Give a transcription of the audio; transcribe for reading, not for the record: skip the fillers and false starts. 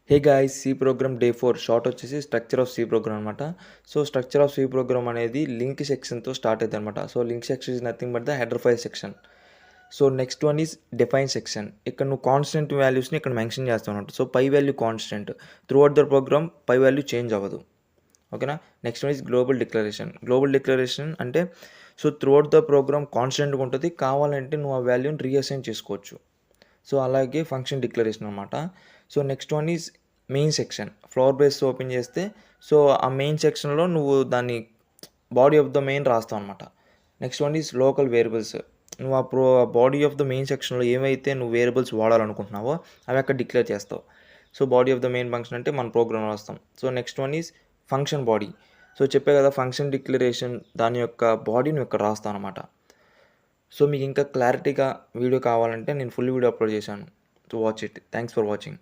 హే guys, C program day 4 short వచ్చేసి structure of C program అనమాట. So structure of C program అనేది link సెక్షన్తో start అవుతుంది అనమాట. So link section is nothing but the header file section. So next one is define section. ఇక్కడ నువ్వు constant వాల్యూస్ని ఇక్కడ మెన్షన్ చేస్తావు అనమాట. So pi value constant throughout the program, pi value change అవ్వదు. ఓకేనా. Next one is global declaration. Global declaration అంటే so through out the programme కాన్స్టెంట్గా ఉంటుంది, కావాలంటే నువ్వు ఆ వాల్యూని రీఅసైన్ చేసుకోవచ్చు. సో అలాగే ఫంక్షన్ డిక్లరేషన్ అనమాట. So next one is main section. Floor base open చేస్తే సో ఆ మెయిన్ సెక్షన్లో నువ్వు దాన్ని బాడీ ఆఫ్ ద మెయిన్ రాస్తావు అనమాట. Next one is local variables. నువ్వు ఆ బాడీ ఆఫ్ ద మెయిన్ సెక్షన్లో ఏవైతే నువ్వు వేరియబుల్స్ వాడాలనుకుంటున్నావో అవి అక్కడ డిక్లేర్ చేస్తావు. So body of the main function అంటే మన ప్రోగ్రామ్ రాస్తాం. So next one is function body. So చెప్పే కదా ఫంక్షన్ డిక్లరేషన్, దాని యొక్క బాడీ నువ్వు ఇక్కడ రాస్తావు అనమాట. సో మీకు ఇంకా క్లారిటీగా వీడియో కావాలంటే నేను ఫుల్ వీడియో అప్లోడ్ చేశాను. So watch it. Thanks for watching.